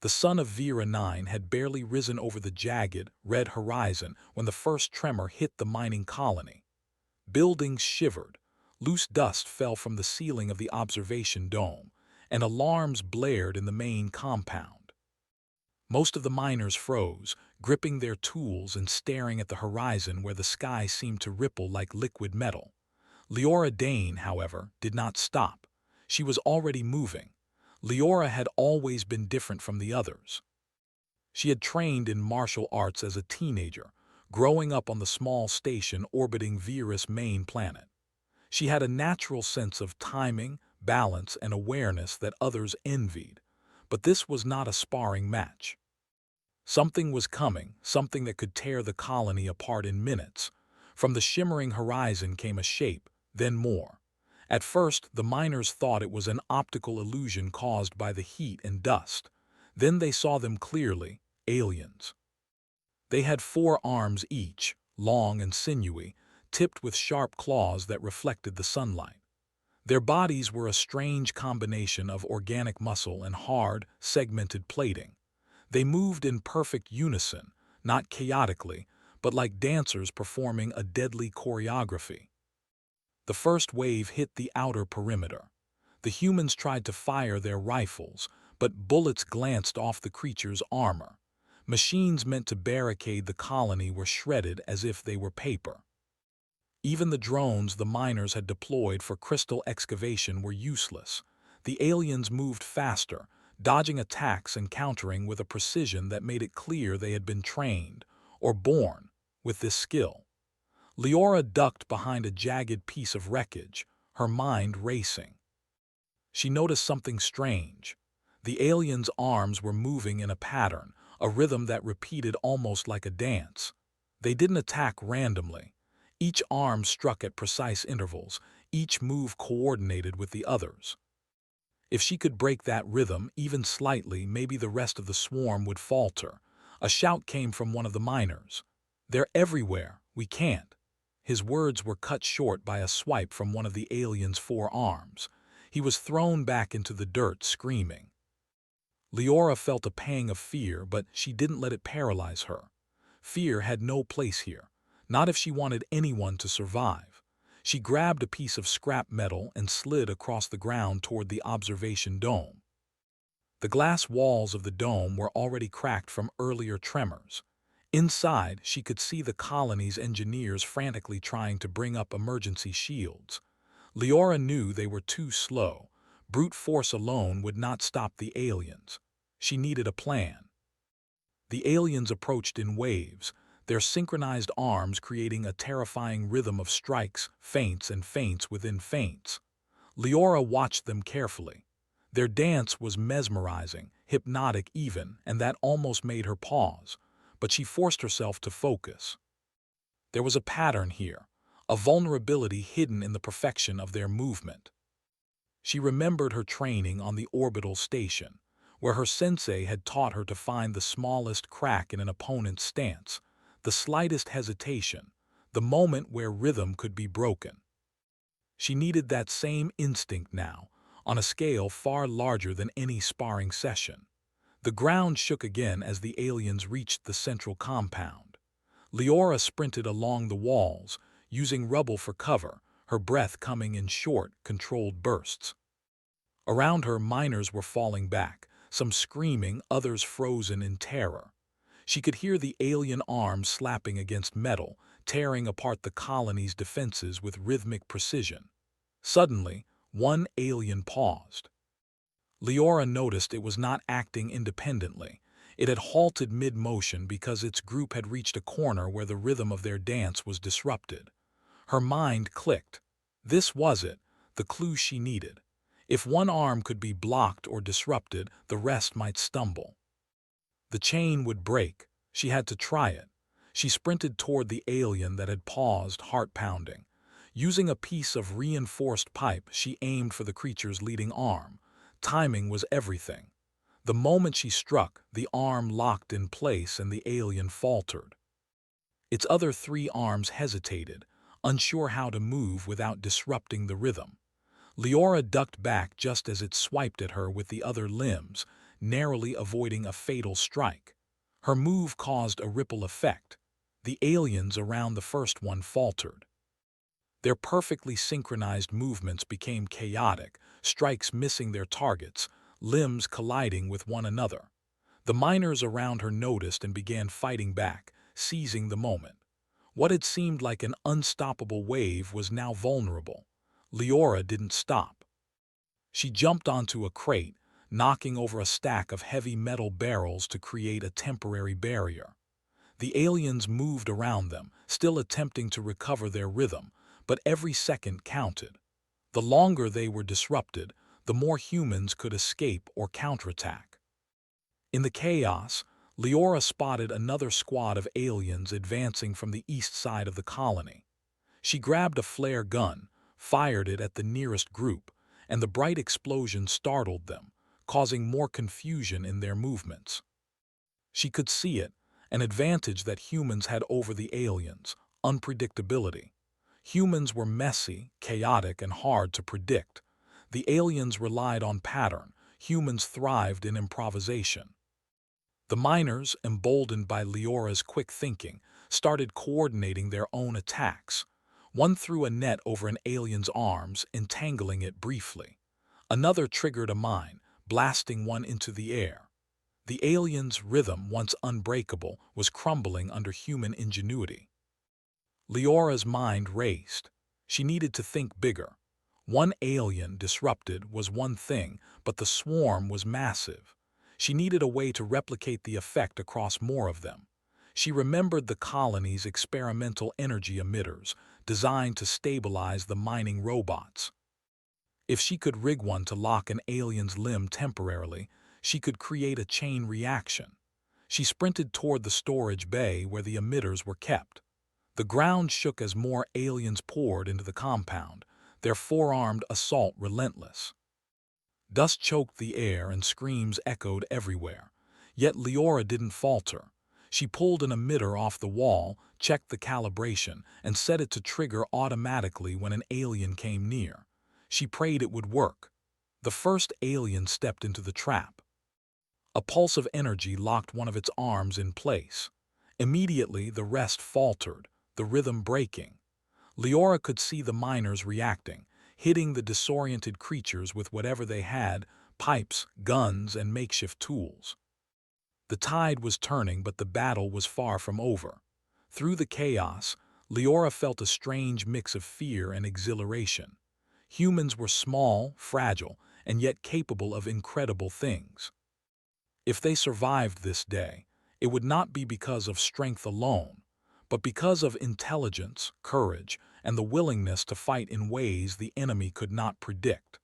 The sun of Vera 9 had barely risen over the jagged, red horizon when the first tremor hit the mining colony. Buildings shivered, loose dust fell from the ceiling of the observation dome, and alarms blared in the main compound. Most of the miners froze, gripping their tools and staring at the horizon where the sky seemed to ripple like liquid metal. Leora Dane, however, did not stop. She was already moving. Leora had always been different from the others. She had trained in martial arts as a teenager, growing up on the small station orbiting Vera's main planet. She had a natural sense of timing, balance, and awareness that others envied. But this was not a sparring match. Something was coming, something that could tear the colony apart in minutes. From the shimmering horizon came a shape, then more. At first, the miners thought it was an optical illusion caused by the heat and dust. Then they saw them clearly, aliens. They had 4 arms each, long and sinewy, tipped with sharp claws that reflected the sunlight. Their bodies were a strange combination of organic muscle and hard, segmented plating. They moved in perfect unison, not chaotically, but like dancers performing a deadly choreography. The first wave hit the outer perimeter. The humans tried to fire their rifles, but bullets glanced off the creature's armor. Machines meant to barricade the colony were shredded as if they were paper. Even the drones the miners had deployed for crystal excavation were useless. The aliens moved faster, dodging attacks and countering with a precision that made it clear they had been trained, or born, with this skill. Leora ducked behind a jagged piece of wreckage, her mind racing. She noticed something strange. The aliens' arms were moving in a pattern, a rhythm that repeated almost like a dance. They didn't attack randomly. Each arm struck at precise intervals, each move coordinated with the others. If she could break that rhythm, even slightly, maybe the rest of the swarm would falter. A shout came from one of the miners. "They're everywhere. We can't." His words were cut short by a swipe from one of the alien's 4 arms. He was thrown back into the dirt, screaming. Leora felt a pang of fear, but she didn't let it paralyze her. Fear had no place here, not if she wanted anyone to survive. She grabbed a piece of scrap metal and slid across the ground toward the observation dome. The glass walls of the dome were already cracked from earlier tremors. Inside, she could see the colony's engineers frantically trying to bring up emergency shields. Leora knew they were too slow. Brute force alone would not stop the aliens. She needed a plan. The aliens approached in waves, their synchronized arms creating a terrifying rhythm of strikes, feints, and feints within feints. Leora watched them carefully. Their dance was mesmerizing, hypnotic even, and that almost made her pause. But she forced herself to focus. There was a pattern here, a vulnerability hidden in the perfection of their movement. She remembered her training on the orbital station, where her sensei had taught her to find the smallest crack in an opponent's stance, the slightest hesitation, the moment where rhythm could be broken. She needed that same instinct now, on a scale far larger than any sparring session. The ground shook again as the aliens reached the central compound. Leora sprinted along the walls, using rubble for cover, her breath coming in short, controlled bursts. Around her, miners were falling back, some screaming, others frozen in terror. She could hear the alien arms slapping against metal, tearing apart the colony's defenses with rhythmic precision. Suddenly, one alien paused. Leora noticed it was not acting independently. It had halted mid-motion because its group had reached a corner where the rhythm of their dance was disrupted. Her mind clicked. This was it, the clue she needed. If one arm could be blocked or disrupted, the rest might stumble. The chain would break. She had to try it. She sprinted toward the alien that had paused, heart-pounding. Using a piece of reinforced pipe, she aimed for the creature's leading arm. Timing was everything. The moment she struck, the arm locked in place and the alien faltered. Its other 3 arms hesitated, unsure how to move without disrupting the rhythm. Leora ducked back just as it swiped at her with the other limbs, narrowly avoiding a fatal strike. Her move caused a ripple effect. The aliens around the first one faltered. Their perfectly synchronized movements became chaotic, strikes missing their targets, limbs colliding with one another. The miners around her noticed and began fighting back, seizing the moment. What had seemed like an unstoppable wave was now vulnerable. Leora didn't stop. She jumped onto a crate, knocking over a stack of heavy metal barrels to create a temporary barrier. The aliens moved around them, still attempting to recover their rhythm, but every second counted. The longer they were disrupted, the more humans could escape or counterattack. In the chaos, Leora spotted another squad of aliens advancing from the east side of the colony. She grabbed a flare gun, fired it at the nearest group, and the bright explosion startled them, causing more confusion in their movements. She could see it, an advantage that humans had over the aliens: unpredictability. Humans were messy, chaotic, and hard to predict. The aliens relied on pattern, humans thrived in improvisation. The miners, emboldened by Leora's quick thinking, started coordinating their own attacks. One threw a net over an alien's arms, entangling it briefly. Another triggered a mine, blasting one into the air. The alien's rhythm, once unbreakable, was crumbling under human ingenuity. Leora's mind raced. She needed to think bigger. One alien disrupted was one thing, but the swarm was massive. She needed a way to replicate the effect across more of them. She remembered the colony's experimental energy emitters, designed to stabilize the mining robots. If she could rig one to lock an alien's limb temporarily, she could create a chain reaction. She sprinted toward the storage bay where the emitters were kept. The ground shook as more aliens poured into the compound, their four-armed assault relentless. Dust choked the air and screams echoed everywhere. Yet Leora didn't falter. She pulled an emitter off the wall, checked the calibration, and set it to trigger automatically when an alien came near. She prayed it would work. The first alien stepped into the trap. A pulse of energy locked one of its arms in place. Immediately, the rest faltered, the rhythm breaking. Leora could see the miners reacting, hitting the disoriented creatures with whatever they had: pipes, guns, and makeshift tools. The tide was turning, but the battle was far from over. Through the chaos, Leora felt a strange mix of fear and exhilaration. Humans were small, fragile, and yet capable of incredible things. If they survived this day, it would not be because of strength alone, but because of intelligence, courage, and the willingness to fight in ways the enemy could not predict.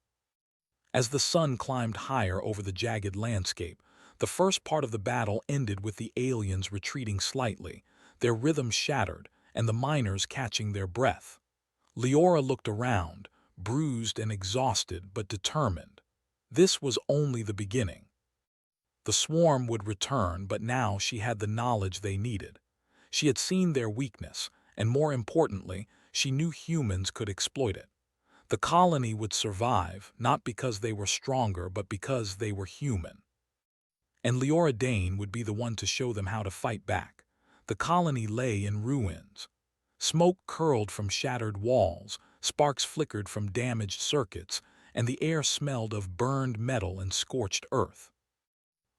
As the sun climbed higher over the jagged landscape, the first part of the battle ended with the aliens retreating slightly, their rhythm shattered, and the miners catching their breath. Leora looked around, bruised and exhausted but determined. This was only the beginning. The swarm would return, but now she had the knowledge they needed. She had seen their weakness, and more importantly, she knew humans could exploit it. The colony would survive, not because they were stronger, but because they were human. And Leora Dane would be the one to show them how to fight back. The colony lay in ruins. Smoke curled from shattered walls, sparks flickered from damaged circuits, and the air smelled of burned metal and scorched earth.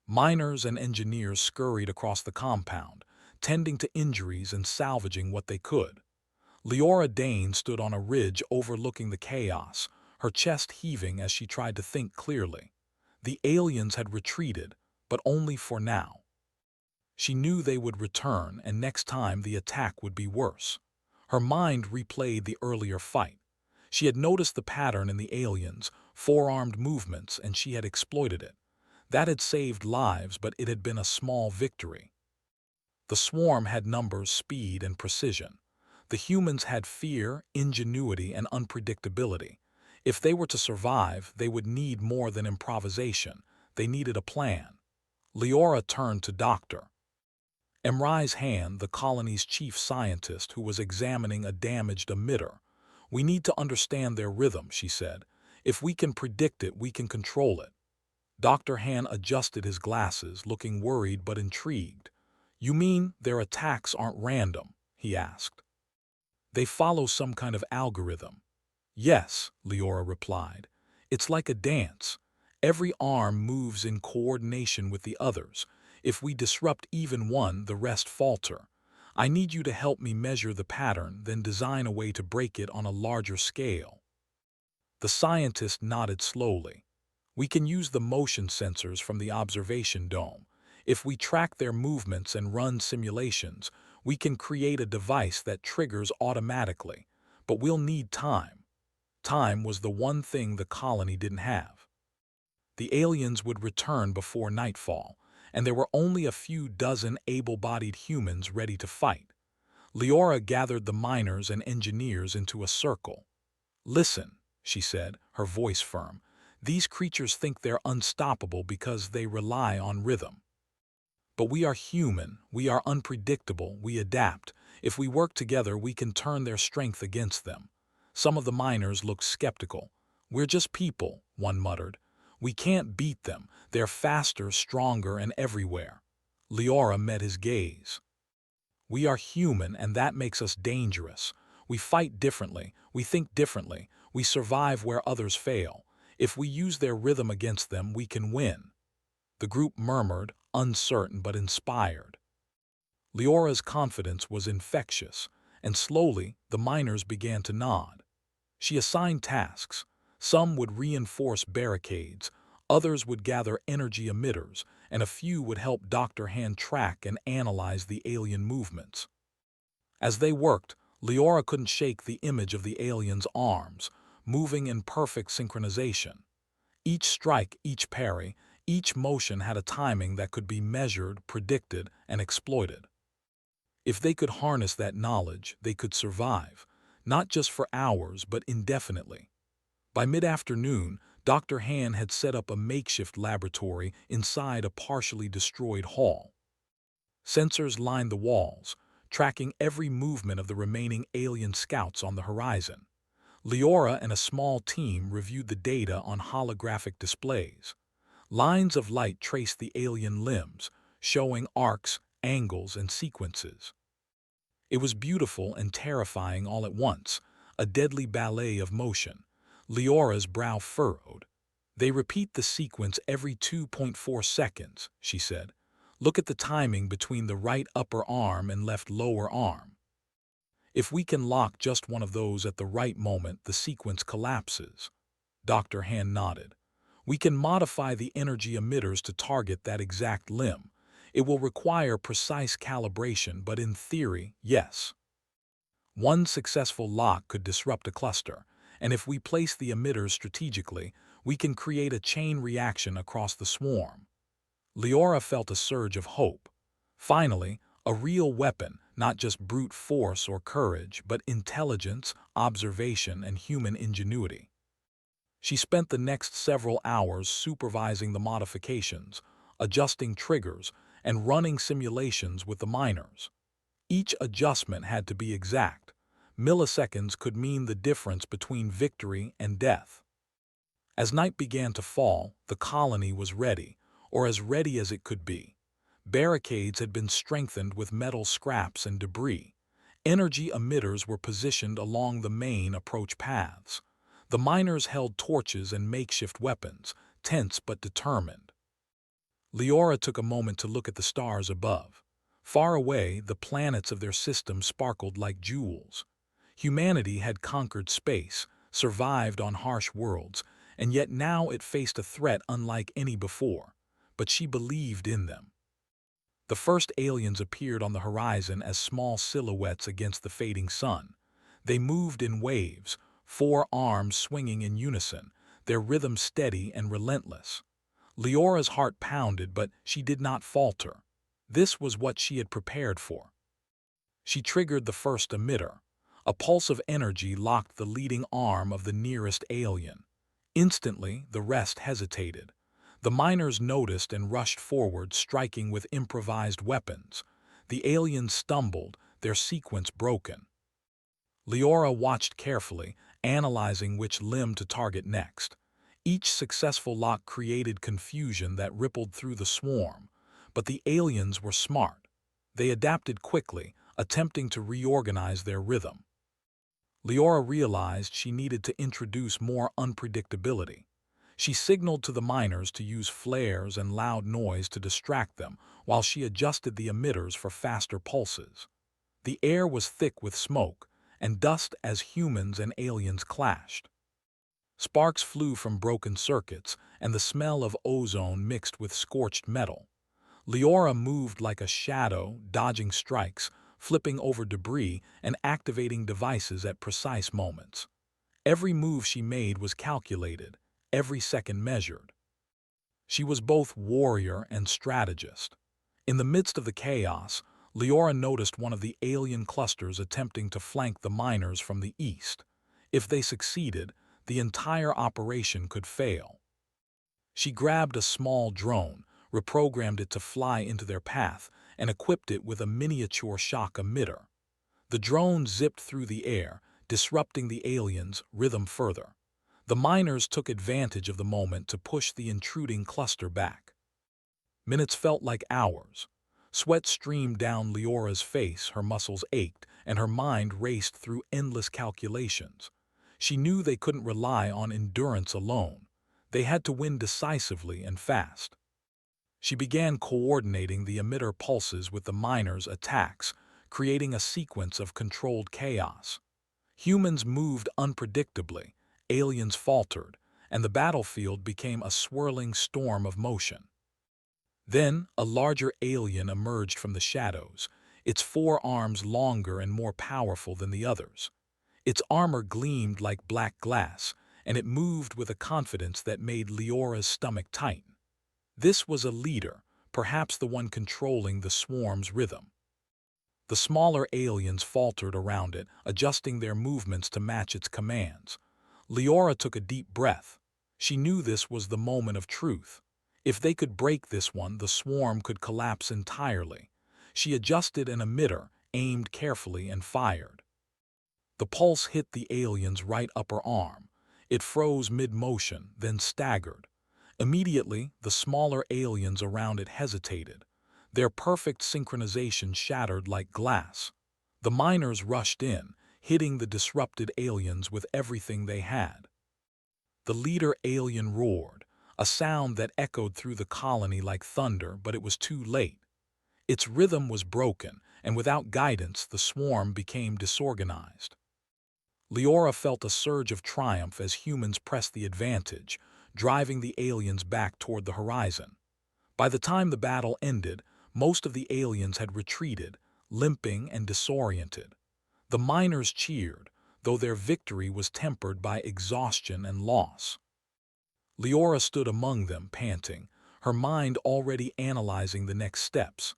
Miners and engineers scurried across the compound, tending to injuries and salvaging what they could. Leora Dane stood on a ridge overlooking the chaos, her chest heaving as she tried to think clearly. The aliens had retreated, but only for now. She knew they would return, and next time the attack would be worse. Her mind replayed the earlier fight. She had noticed the pattern in the aliens, four-armed movements, and she had exploited it. That had saved lives, but it had been a small victory. The swarm had numbers, speed, and precision. The humans had fear, ingenuity, and unpredictability. If they were to survive, they would need more than improvisation. They needed a plan. Leora turned to Dr. Emrai's hand, the colony's chief scientist, who was examining a damaged emitter. "We need to understand their rhythm," she said. "If we can predict it, we can control it." Dr. Han adjusted his glasses, looking worried but intrigued. "You mean their attacks aren't random?" he asked. "They follow some kind of algorithm." "Yes," Leora replied. "It's like a dance. Every arm moves in coordination with the others. If we disrupt even one, the rest falter. I need you to help me measure the pattern, then design a way to break it on a larger scale." The scientist nodded slowly. "We can use the motion sensors from the observation dome. If we track their movements and run simulations, we can create a device that triggers automatically. But we'll need time." Time was the one thing the colony didn't have. The aliens would return before nightfall, and there were only a few dozen able-bodied humans ready to fight. Leora gathered the miners and engineers into a circle. "Listen," she said, her voice firm. "These creatures think they're unstoppable because they rely on rhythm. But we are human, we are unpredictable, we adapt. If we work together, we can turn their strength against them." Some of the miners looked skeptical. "We're just people," one muttered. "We can't beat them. They're faster, stronger, and everywhere." Leora met his gaze. "We are human, and that makes us dangerous. We fight differently, we think differently, we survive where others fail. If we use their rhythm against them, we can win." The group murmured, uncertain but inspired. Leora's confidence was infectious, and slowly the miners began to nod. She assigned tasks. Some would reinforce barricades, others would gather energy emitters, and a few would help Dr. Han track and analyze the alien movements. As they worked, Leora couldn't shake the image of the aliens' arms, moving in perfect synchronization. Each strike, each parry, each motion had a timing that could be measured, predicted, and exploited. If they could harness that knowledge, they could survive, not just for hours, but indefinitely. By mid-afternoon, Dr. Han had set up a makeshift laboratory inside a partially destroyed hall. Sensors lined the walls, tracking every movement of the remaining alien scouts on the horizon. Leora and a small team reviewed the data on holographic displays. Lines of light traced the alien limbs, showing arcs, angles, and sequences. It was beautiful and terrifying all at once, a deadly ballet of motion. Leora's brow furrowed. "They repeat the sequence every 2.4 seconds, she said. "Look at the timing between the right upper arm and left lower arm. If we can lock just one of those at the right moment, the sequence collapses." Dr. Han nodded. "We can modify the energy emitters to target that exact limb. It will require precise calibration, but in theory, yes. One successful lock could disrupt a cluster, and if we place the emitters strategically, we can create a chain reaction across the swarm." Leora felt a surge of hope. Finally, a real weapon, not just brute force or courage, but intelligence, observation, and human ingenuity. She spent the next several hours supervising the modifications, adjusting triggers, and running simulations with the miners. Each adjustment had to be exact. Milliseconds could mean the difference between victory and death. As night began to fall, the colony was ready, or as ready as it could be. Barricades had been strengthened with metal scraps and debris. Energy emitters were positioned along the main approach paths. The miners held torches and makeshift weapons, tense but determined. Leora took a moment to look at the stars above. Far away, the planets of their system sparkled like jewels. Humanity had conquered space, survived on harsh worlds, and yet now it faced a threat unlike any before. But she believed in them. The first aliens appeared on the horizon as small silhouettes against the fading sun. They moved in waves, 4 arms swinging in unison, their rhythm steady and relentless. Leora's heart pounded, but she did not falter. This was what she had prepared for. She triggered the first emitter. A pulse of energy locked the leading arm of the nearest alien. Instantly, the rest hesitated. The miners noticed and rushed forward, striking with improvised weapons. The aliens stumbled, their sequence broken. Leora watched carefully, analyzing which limb to target next. Each successful lock created confusion that rippled through the swarm, but the aliens were smart. They adapted quickly, attempting to reorganize their rhythm. Leora realized she needed to introduce more unpredictability. She signaled to the miners to use flares and loud noise to distract them, while she adjusted the emitters for faster pulses. The air was thick with smoke and dust as humans and aliens clashed. Sparks flew from broken circuits, and the smell of ozone mixed with scorched metal. Leora moved like a shadow, dodging strikes, flipping over debris, and activating devices at precise moments. Every move she made was calculated, every second measured. She was both warrior and strategist. In the midst of the chaos, Leora noticed one of the alien clusters attempting to flank the miners from the east. If they succeeded, the entire operation could fail. She grabbed a small drone, reprogrammed it to fly into their path, and equipped it with a miniature shock emitter. The drone zipped through the air, disrupting the aliens' rhythm further. The miners took advantage of the moment to push the intruding cluster back. Minutes felt like hours. Sweat streamed down Leora's face, her muscles ached, and her mind raced through endless calculations. She knew they couldn't rely on endurance alone. They had to win decisively and fast. She began coordinating the emitter pulses with the miners' attacks, creating a sequence of controlled chaos. Humans moved unpredictably, aliens faltered, and the battlefield became a swirling storm of motion. Then, a larger alien emerged from the shadows, its four arms longer and more powerful than the others. Its armor gleamed like black glass, and it moved with a confidence that made Leora's stomach tighten. This was a leader, perhaps the one controlling the swarm's rhythm. The smaller aliens faltered around it, adjusting their movements to match its commands. Leora took a deep breath. She knew this was the moment of truth. If they could break this one, the swarm could collapse entirely. She adjusted an emitter, aimed carefully, and fired. The pulse hit the alien's right upper arm. It froze mid-motion, then staggered. Immediately, the smaller aliens around it hesitated. Their perfect synchronization shattered like glass. The miners rushed in, hitting the disrupted aliens with everything they had. The leader alien roared, a sound that echoed through the colony like thunder, but it was too late. Its rhythm was broken, and without guidance, the swarm became disorganized. Leora felt a surge of triumph as humans pressed the advantage, driving the aliens back toward the horizon. By the time the battle ended, most of the aliens had retreated, limping and disoriented. The miners cheered, though their victory was tempered by exhaustion and loss. Leora stood among them, panting, her mind already analyzing the next steps.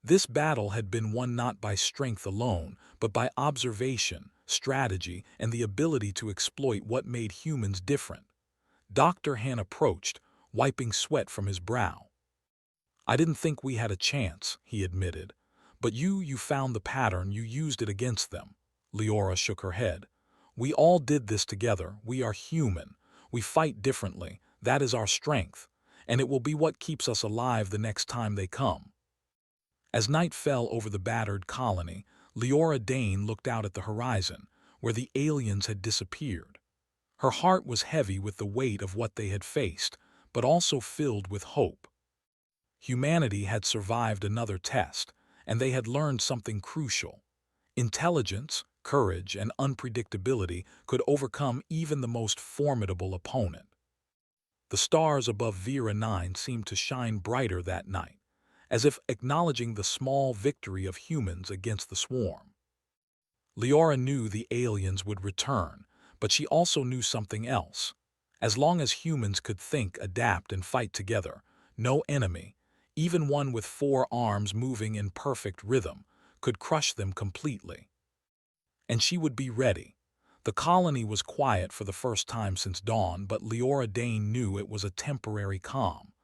This battle had been won not by strength alone, but by observation, strategy, and the ability to exploit what made humans different. Dr. Han approached, wiping sweat from his brow. "I didn't think we had a chance," he admitted. "But you found the pattern, you used it against them." Leora shook her head. "We all did this together. We are human. We fight differently. That is our strength. And it will be what keeps us alive the next time they come." As night fell over the battered colony, Leora Dane looked out at the horizon, where the aliens had disappeared. Her heart was heavy with the weight of what they had faced, but also filled with hope. Humanity had survived another test, and they had learned something crucial. Intelligence, courage, and unpredictability could overcome even the most formidable opponent. The stars above Vera 9 seemed to shine brighter that night, as if acknowledging the small victory of humans against the swarm. Leora knew the aliens would return, but she also knew something else. As long as humans could think, adapt, and fight together, no enemy, even one with four arms moving in perfect rhythm, could crush them completely. And she would be ready. The colony was quiet for the first time since dawn, but Leora Dane knew it was a temporary calm.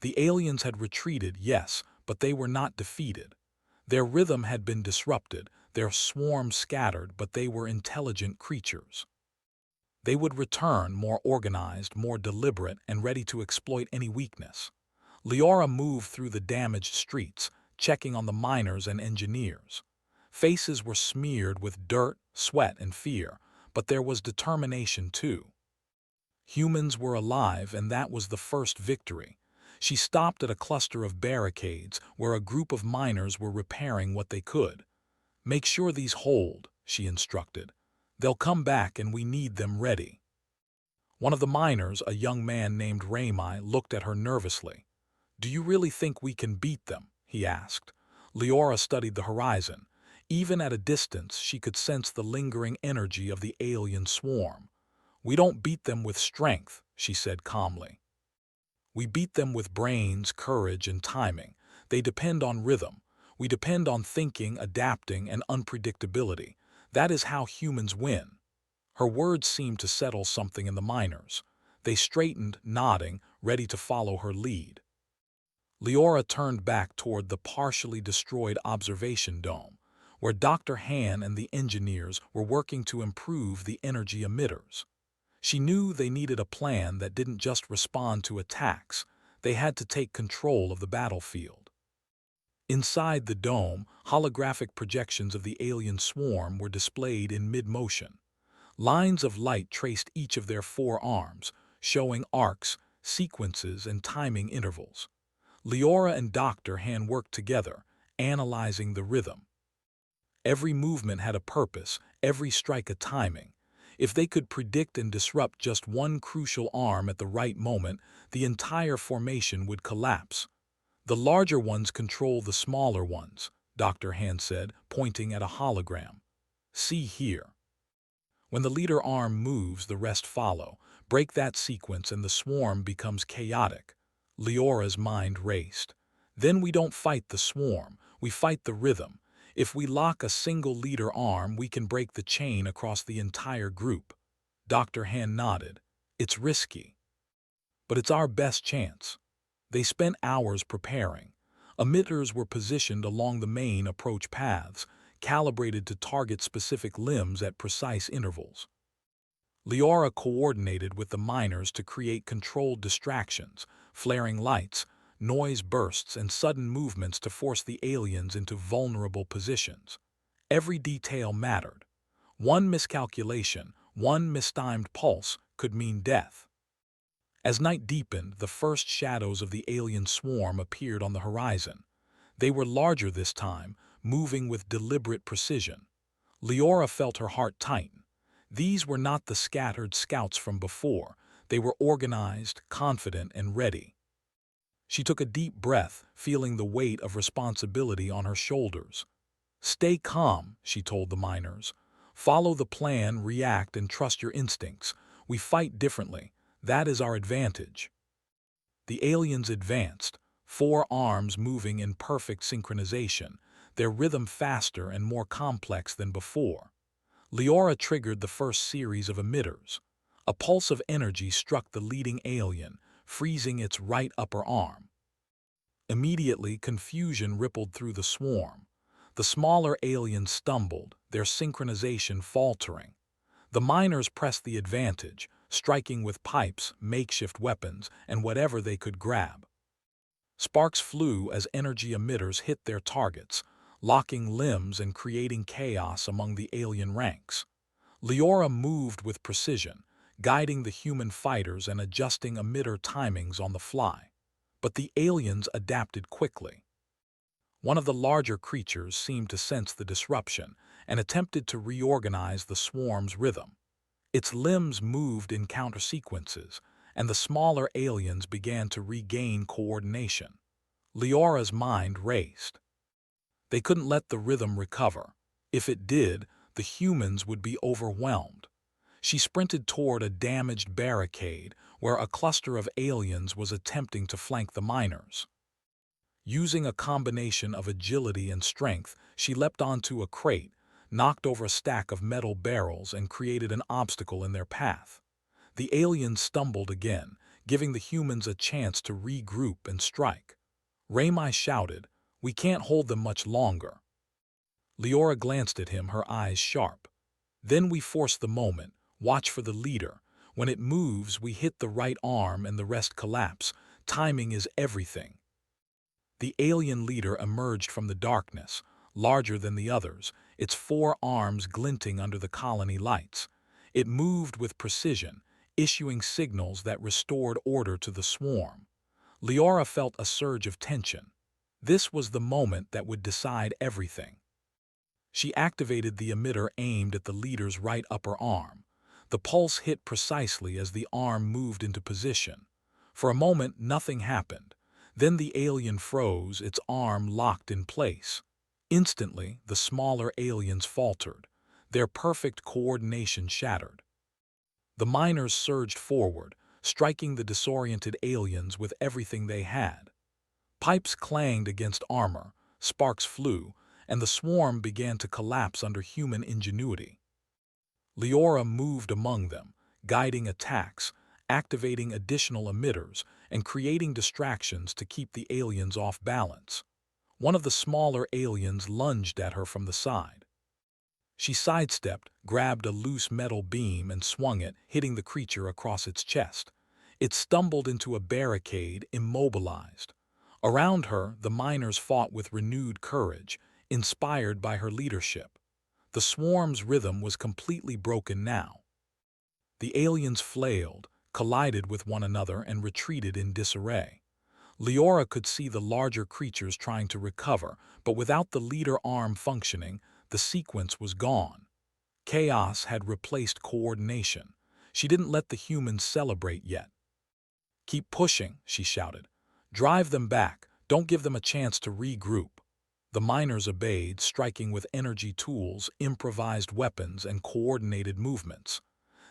The aliens had retreated, yes, but they were not defeated. Their rhythm had been disrupted, their swarm scattered, but they were intelligent creatures. They would return more organized, more deliberate, and ready to exploit any weakness. Leora moved through the damaged streets, checking on the miners and engineers. Faces were smeared with dirt, sweat, and fear, but there was determination too. Humans were alive, and that was the first victory. She stopped at a cluster of barricades where a group of miners were repairing what they could. "Make sure these hold," she instructed. "They'll come back and we need them ready." One of the miners, a young man named Rami, looked at her nervously. "Do you really think we can beat them?" he asked. Leora studied the horizon. Even at a distance, she could sense the lingering energy of the alien swarm. "We don't beat them with strength," she said calmly. "We beat them with brains, courage, and timing. They depend on rhythm. We depend on thinking, adapting, and unpredictability. That is how humans win." Her words seemed to settle something in the miners. They straightened, nodding, ready to follow her lead. Leora turned back toward the partially destroyed observation dome, where Dr. Han and the engineers were working to improve the energy emitters. She knew they needed a plan that didn't just respond to attacks. They had to take control of the battlefield. Inside the dome, holographic projections of the alien swarm were displayed in mid-motion. Lines of light traced each of their 4 arms, showing arcs, sequences, and timing intervals. Leora and Dr. Han worked together, analyzing the rhythm. Every movement had a purpose, every strike a timing. If they could predict and disrupt just one crucial arm at the right moment, the entire formation would collapse. "The larger ones control the smaller ones," Dr. Han said, pointing at a hologram. "See here. When the leader arm moves, the rest follow. Break that sequence and the swarm becomes chaotic." Leora's mind raced. "Then we don't fight the swarm, we fight the rhythm. If we lock a single leader arm, we can break the chain across the entire group." Dr. Han nodded. "It's risky, but it's our best chance." They spent hours preparing. Emitters were positioned along the main approach paths, calibrated to target specific limbs at precise intervals. Leora coordinated with the miners to create controlled distractions, flaring lights, noise bursts, and sudden movements to force the aliens into vulnerable positions. Every detail mattered. One miscalculation, one mistimed pulse could mean death. As night deepened, the first shadows of the alien swarm appeared on the horizon. They were larger this time, moving with deliberate precision. Leora felt her heart tighten. These were not the scattered scouts from before. They were organized, confident, and ready. She took a deep breath, feeling the weight of responsibility on her shoulders. "Stay calm," she told the miners. "Follow the plan, react, and trust your instincts. We fight differently. That is our advantage." The aliens advanced, 4 arms moving in perfect synchronization, their rhythm faster and more complex than before. Leora triggered the first series of emitters. A pulse of energy struck the leading alien, freezing its right upper arm. Immediately, confusion rippled through the swarm. The smaller aliens stumbled, their synchronization faltering. The miners pressed the advantage, striking with pipes, makeshift weapons, and whatever they could grab. Sparks flew as energy emitters hit their targets, locking limbs and creating chaos among the alien ranks. Leora moved with precision, guiding the human fighters and adjusting emitter timings on the fly. But the aliens adapted quickly. One of the larger creatures seemed to sense the disruption and attempted to reorganize the swarm's rhythm. Its limbs moved in counter-sequences, and the smaller aliens began to regain coordination. Leora's mind raced. They couldn't let the rhythm recover. If it did, the humans would be overwhelmed. She sprinted toward a damaged barricade where a cluster of aliens was attempting to flank the miners. Using a combination of agility and strength, she leapt onto a crate, knocked over a stack of metal barrels, and created an obstacle in their path. The aliens stumbled again, giving the humans a chance to regroup and strike. Rami shouted, "We can't hold them much longer." Leora glanced at him, her eyes sharp. "Then we force the moment. Watch for the leader. When it moves, we hit the right arm and the rest collapse. Timing is everything." The alien leader emerged from the darkness, larger than the others, its four arms glinting under the colony lights. It moved with precision, issuing signals that restored order to the swarm. Leora felt a surge of tension. This was the moment that would decide everything. She activated the emitter aimed at the leader's right upper arm. The pulse hit precisely as the arm moved into position. For a moment, nothing happened. Then the alien froze, its arm locked in place. Instantly, the smaller aliens faltered, their perfect coordination shattered. The miners surged forward, striking the disoriented aliens with everything they had. Pipes clanged against armor, sparks flew, and the swarm began to collapse under human ingenuity. Leora moved among them, guiding attacks, activating additional emitters, and creating distractions to keep the aliens off balance. One of the smaller aliens lunged at her from the side. She sidestepped, grabbed a loose metal beam and swung it, hitting the creature across its chest. It stumbled into a barricade, immobilized. Around her, the miners fought with renewed courage, inspired by her leadership. The swarm's rhythm was completely broken now. The aliens flailed, collided with one another, and retreated in disarray. Leora could see the larger creatures trying to recover, but without the leader arm functioning, the sequence was gone. Chaos had replaced coordination. She didn't let the humans celebrate yet. "Keep pushing," she shouted. "Drive them back. Don't give them a chance to regroup." The miners obeyed, striking with energy tools, improvised weapons, and coordinated movements.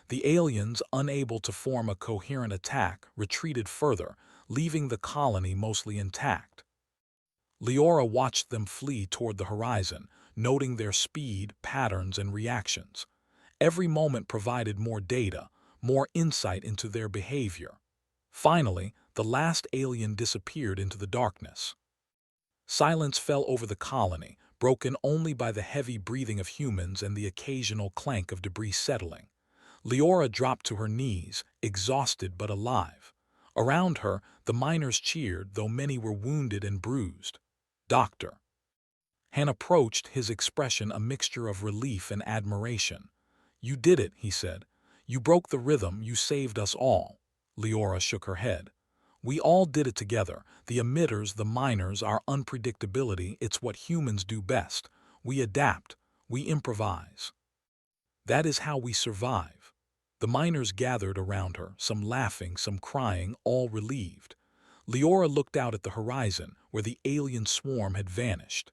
The aliens, unable to form a coherent attack, retreated further, leaving the colony mostly intact. Leora watched them flee toward the horizon, noting their speed, patterns, and reactions. Every moment provided more data, more insight into their behavior. Finally, the last alien disappeared into the darkness. Silence fell over the colony, broken only by the heavy breathing of humans and the occasional clank of debris settling. Leora dropped to her knees, exhausted but alive. Around her, the miners cheered, though many were wounded and bruised. "Doctor." Han approached, his expression a mixture of relief and admiration. "You did it," he said. "You broke the rhythm, you saved us all." Leora shook her head. "We all did it together, the emitters, the miners, our unpredictability. It's what humans do best. We adapt, we improvise. That is how we survive." The miners gathered around her, some laughing, some crying, all relieved. Leora looked out at the horizon, where the alien swarm had vanished.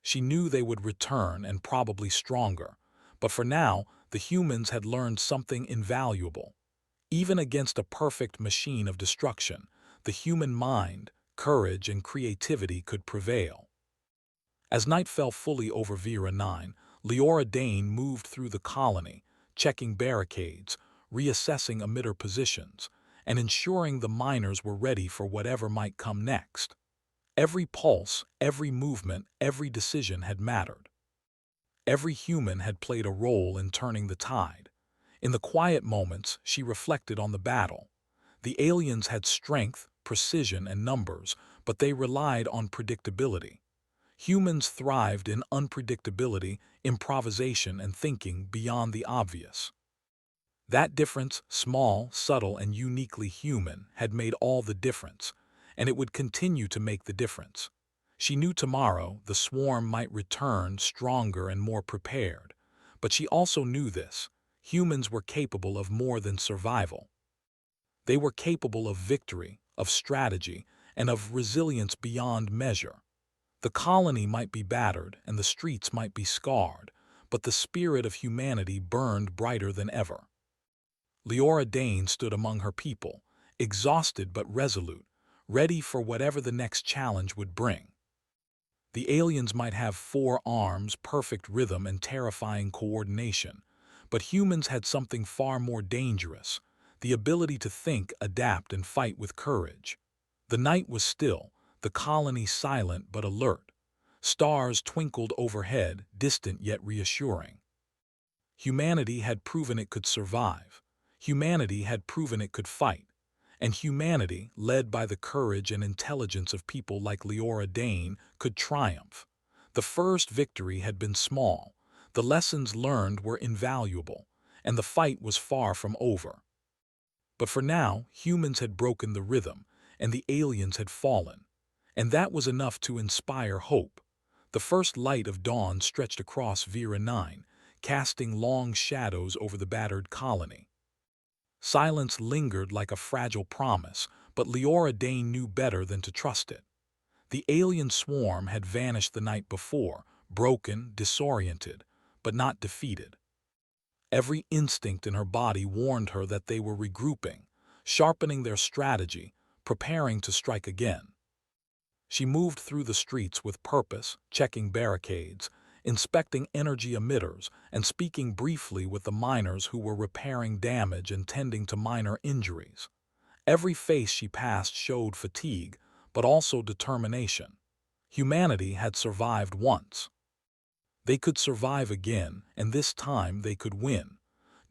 She knew they would return, and probably stronger. But for now, the humans had learned something invaluable. Even against a perfect machine of destruction, the human mind, courage, and creativity could prevail. As night fell fully over Vera 9, Leora Dane moved through the colony, checking barricades, reassessing emitter positions, and ensuring the miners were ready for whatever might come next. Every pulse, every movement, every decision had mattered. Every human had played a role in turning the tide. In the quiet moments, she reflected on the battle. The aliens had strength, precision, and numbers, but they relied on predictability. Humans thrived in unpredictability, improvisation, and thinking beyond the obvious. That difference, small, subtle, and uniquely human, had made all the difference, and it would continue to make the difference. She knew tomorrow the swarm might return stronger and more prepared, but she also knew this: humans were capable of more than survival. They were capable of victory, of strategy, and of resilience beyond measure. The colony might be battered and the streets might be scarred, but the spirit of humanity burned brighter than ever. Leora Dane stood among her people, exhausted but resolute, ready for whatever the next challenge would bring. The aliens might have 4 arms, perfect rhythm, and terrifying coordination, but humans had something far more dangerous: the ability to think, adapt, and fight with courage. The night was still, the colony silent but alert. Stars twinkled overhead, distant yet reassuring. Humanity had proven it could survive. Humanity had proven it could fight. And humanity, led by the courage and intelligence of people like Leora Dane, could triumph. The first victory had been small, the lessons learned were invaluable, and the fight was far from over. But for now, humans had broken the rhythm, and the aliens had fallen. And that was enough to inspire hope. The first light of dawn stretched across Vera 9, casting long shadows over the battered colony. Silence lingered like a fragile promise, but Leora Dane knew better than to trust it. The alien swarm had vanished the night before, broken, disoriented, but not defeated. Every instinct in her body warned her that they were regrouping, sharpening their strategy, preparing to strike again. She moved through the streets with purpose, checking barricades, inspecting energy emitters, and speaking briefly with the miners who were repairing damage and tending to minor injuries. Every face she passed showed fatigue, but also determination. Humanity had survived once. They could survive again, and this time they could win.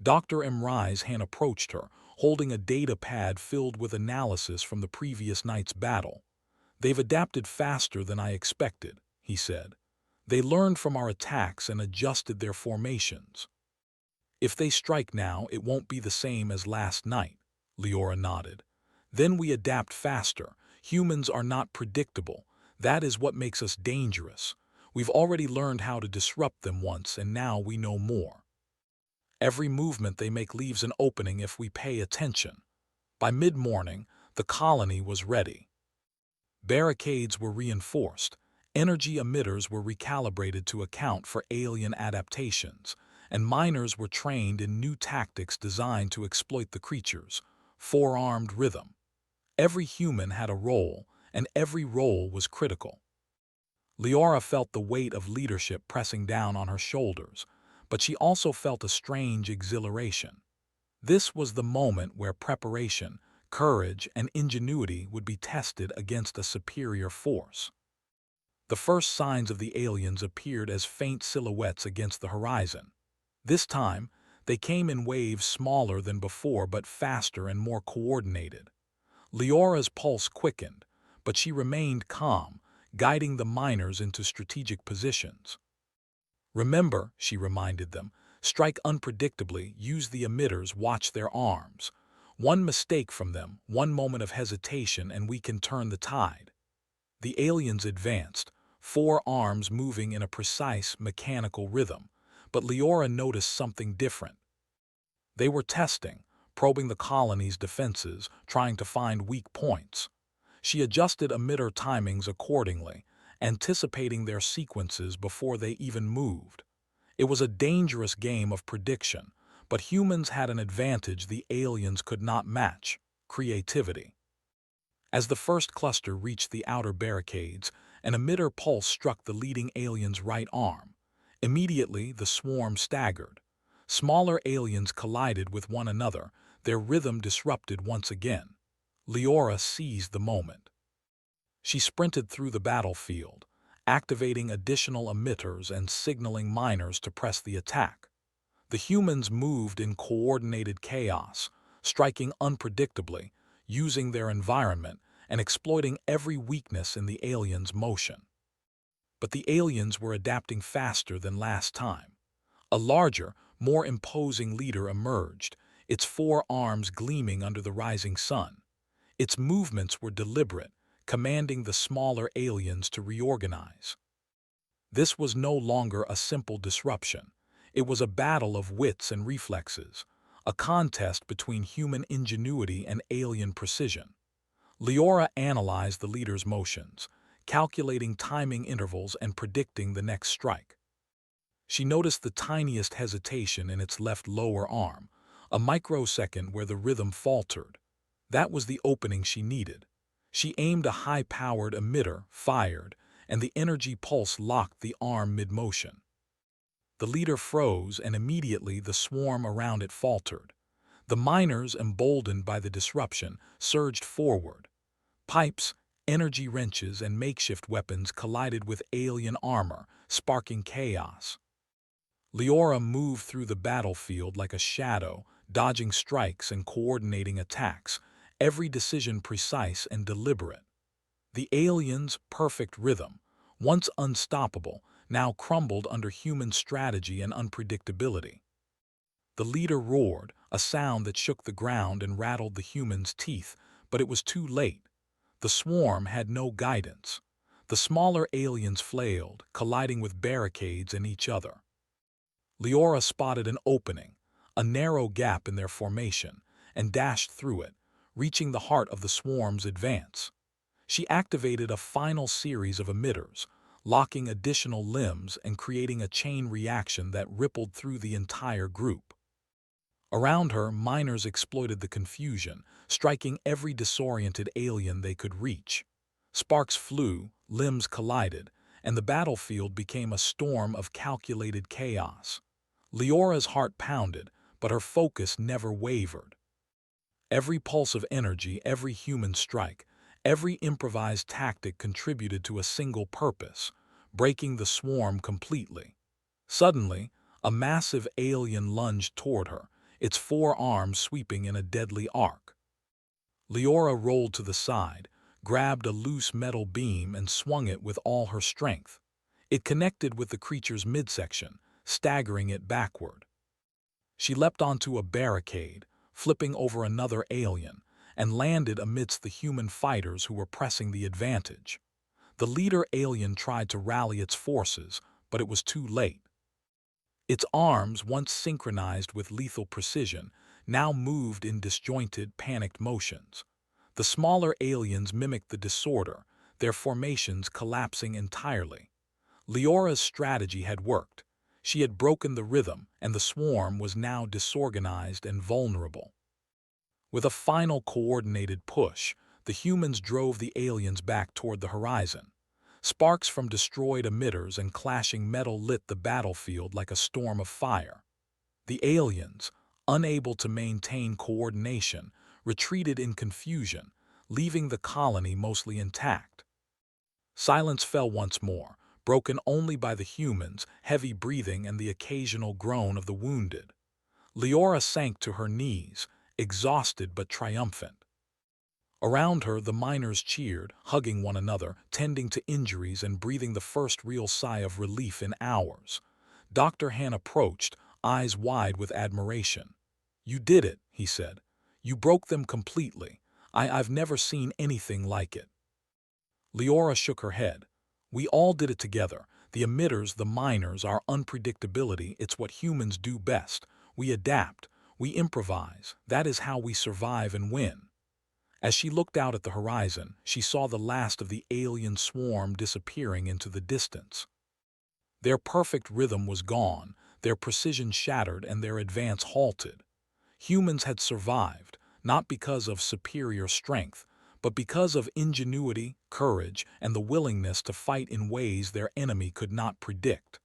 Dr. Emrai's hand approached her, holding a data pad filled with analysis from the previous night's battle. "They've adapted faster than I expected," he said. "They learned from our attacks and adjusted their formations. If they strike now, it won't be the same as last night," Leora nodded. "Then we adapt faster. Humans are not predictable. That is what makes us dangerous. We've already learned how to disrupt them once, and now we know more. Every movement they make leaves an opening if we pay attention." By mid-morning, the colony was ready. Barricades were reinforced, energy emitters were recalibrated to account for alien adaptations, and miners were trained in new tactics designed to exploit the creatures' four-armed rhythm. Every human had a role, and every role was critical. Leora felt the weight of leadership pressing down on her shoulders, but she also felt a strange exhilaration. This was the moment where preparation, courage, and ingenuity would be tested against a superior force. The first signs of the aliens appeared as faint silhouettes against the horizon. This time, they came in waves smaller than before but faster and more coordinated. Leora's pulse quickened, but she remained calm, guiding the miners into strategic positions. "Remember," she reminded them, "strike unpredictably, use the emitters, watch their arms. One mistake from them, one moment of hesitation, and we can turn the tide." The aliens advanced, four arms moving in a precise, mechanical rhythm, but Leora noticed something different. They were testing, probing the colony's defenses, trying to find weak points. She adjusted emitter timings accordingly, anticipating their sequences before they even moved. It was a dangerous game of prediction, but humans had an advantage the aliens could not match: creativity. As the first cluster reached the outer barricades, an emitter pulse struck the leading alien's right arm. Immediately, the swarm staggered. Smaller aliens collided with one another, their rhythm disrupted once again. Leora seized the moment. She sprinted through the battlefield, activating additional emitters and signaling miners to press the attack. The humans moved in coordinated chaos, striking unpredictably, using their environment, and exploiting every weakness in the aliens' motion. But the aliens were adapting faster than last time. A larger, more imposing leader emerged, its four arms gleaming under the rising sun. Its movements were deliberate, commanding the smaller aliens to reorganize. This was no longer a simple disruption. It was a battle of wits and reflexes, a contest between human ingenuity and alien precision. Leora analyzed the leader's motions, calculating timing intervals and predicting the next strike. She noticed the tiniest hesitation in its left lower arm, a microsecond where the rhythm faltered. That was the opening she needed. She aimed a high-powered emitter, fired, and the energy pulse locked the arm mid-motion. The leader froze, and immediately the swarm around it faltered. The miners, emboldened by the disruption, surged forward. Pipes, energy wrenches, and makeshift weapons collided with alien armor, sparking chaos. Leora moved through the battlefield like a shadow, dodging strikes and coordinating attacks, every decision precise and deliberate. The aliens' perfect rhythm, once unstoppable, now crumbled under human strategy and unpredictability. The leader roared, a sound that shook the ground and rattled the humans' teeth, but it was too late. The swarm had no guidance. The smaller aliens flailed, colliding with barricades and each other. Leora spotted an opening, a narrow gap in their formation, and dashed through it, reaching the heart of the swarm's advance. She activated a final series of emitters, locking additional limbs and creating a chain reaction that rippled through the entire group. Around her, miners exploited the confusion, striking every disoriented alien they could reach. Sparks flew, limbs collided, and the battlefield became a storm of calculated chaos. Leora's heart pounded, but her focus never wavered. Every pulse of energy, every human strike, every improvised tactic contributed to a single purpose: breaking the swarm completely. Suddenly, a massive alien lunged toward her, its four arms sweeping in a deadly arc. Leora rolled to the side, grabbed a loose metal beam and swung it with all her strength. It connected with the creature's midsection, staggering it backward. She leapt onto a barricade, flipping over another alien, and landed amidst the human fighters who were pressing the advantage. The leader alien tried to rally its forces, but it was too late. Its arms, once synchronized with lethal precision, now moved in disjointed, panicked motions. The smaller aliens mimicked the disorder, their formations collapsing entirely. Leora's strategy had worked. She had broken the rhythm, and the swarm was now disorganized and vulnerable. With a final coordinated push, the humans drove the aliens back toward the horizon. Sparks from destroyed emitters and clashing metal lit the battlefield like a storm of fire. The aliens, unable to maintain coordination, retreated in confusion, leaving the colony mostly intact. Silence fell once more, broken only by the humans, heavy breathing and the occasional groan of the wounded. Leora sank to her knees, exhausted but triumphant. Around her, the miners cheered, hugging one another, tending to injuries and breathing the first real sigh of relief in hours. Dr. Han approached, eyes wide with admiration. "You did it," he said. "You broke them completely. I've never seen anything like it." Leora shook her head. "We all did it together. The emitters, the miners, our unpredictability, it's what humans do best. We adapt. We improvise. That is how we survive and win." As she looked out at the horizon, she saw the last of the alien swarm disappearing into the distance. Their perfect rhythm was gone, their precision shattered, and their advance halted. Humans had survived, not because of superior strength, but because of ingenuity, courage, and the willingness to fight in ways their enemy could not predict.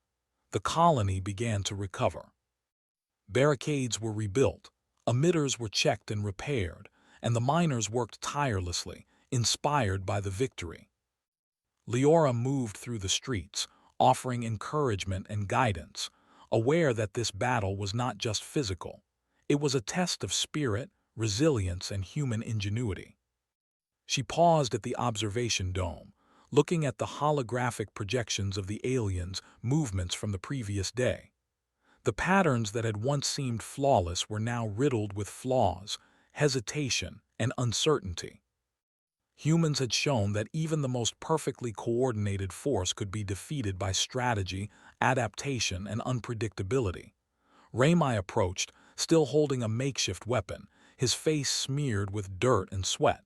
The colony began to recover. Barricades were rebuilt, emitters were checked and repaired, and the miners worked tirelessly, inspired by the victory. Leora moved through the streets, offering encouragement and guidance, aware that this battle was not just physical. It was a test of spirit, resilience, and human ingenuity. She paused at the observation dome, looking at the holographic projections of the aliens' movements from the previous day. The patterns that had once seemed flawless were now riddled with flaws, hesitation, and uncertainty. Humans had shown that even the most perfectly coordinated force could be defeated by strategy, adaptation, and unpredictability. Ramai approached, still holding a makeshift weapon, his face smeared with dirt and sweat.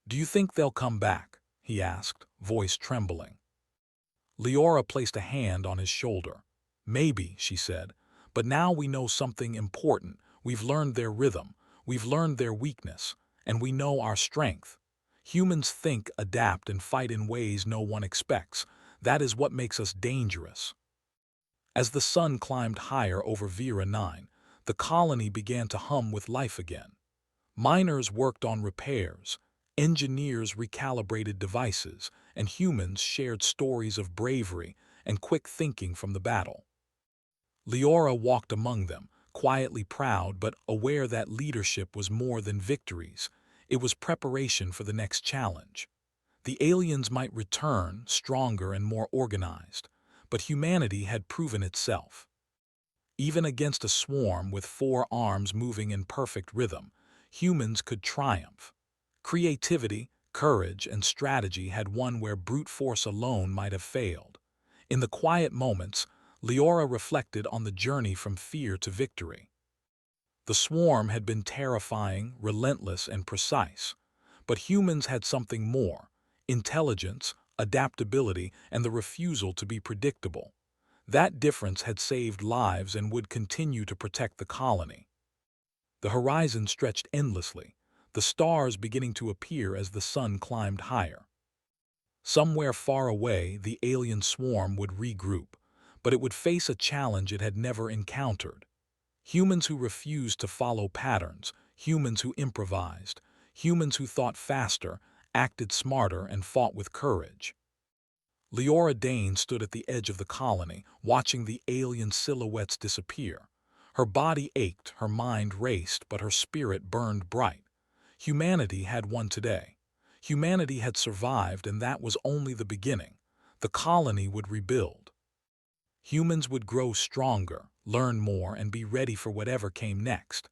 "Do you think they'll come back?" he asked, voice trembling. Leora placed a hand on his shoulder. "Maybe," she said, "but now we know something important. We've learned their rhythm, we've learned their weakness, and we know our strength. Humans think, adapt, and fight in ways no one expects. That is what makes us dangerous." As the sun climbed higher over Vera 9, the colony began to hum with life again. Miners worked on repairs, engineers recalibrated devices, and humans shared stories of bravery and quick thinking from the battle. Leora walked among them, quietly proud but aware that leadership was more than victories. It was preparation for the next challenge. The aliens might return, stronger and more organized, but humanity had proven itself. Even against a swarm with 4 arms moving in perfect rhythm, humans could triumph. Creativity, courage, and strategy had won where brute force alone might have failed. In the quiet moments, Leora reflected on the journey from fear to victory. The swarm had been terrifying, relentless, and precise, but humans had something more: intelligence, adaptability, and the refusal to be predictable. That difference had saved lives and would continue to protect the colony. The horizon stretched endlessly, the stars beginning to appear as the sun climbed higher. Somewhere far away, the alien swarm would regroup, but it would face a challenge it had never encountered. Humans who refused to follow patterns, humans who improvised, humans who thought faster, acted smarter, and fought with courage. Leora Dane stood at the edge of the colony, watching the alien silhouettes disappear. Her body ached, her mind raced, but her spirit burned bright. Humanity had won today. Humanity had survived, and that was only the beginning. The colony would rebuild. Humans would grow stronger, learn more, and be ready for whatever came next.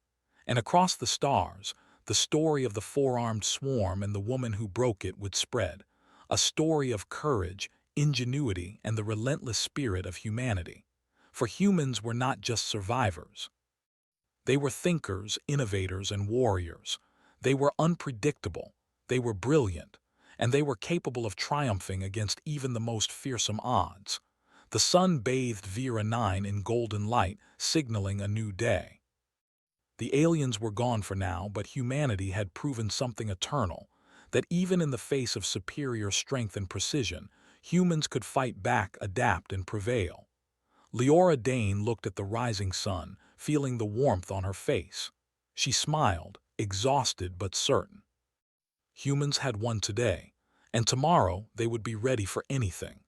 And across the stars, the story of the 4-armed swarm and the woman who broke it would spread. A story of courage, ingenuity, and the relentless spirit of humanity. For humans were not just survivors. They were thinkers, innovators, and warriors. They were unpredictable, they were brilliant, and they were capable of triumphing against even the most fearsome odds. The sun bathed Vera 9 in golden light, signaling a new day. The aliens were gone for now, but humanity had proven something eternal, that even in the face of superior strength and precision, humans could fight back, adapt, and prevail. Leora Dane looked at the rising sun, feeling the warmth on her face. She smiled, exhausted but certain. Humans had won today, and tomorrow they would be ready for anything.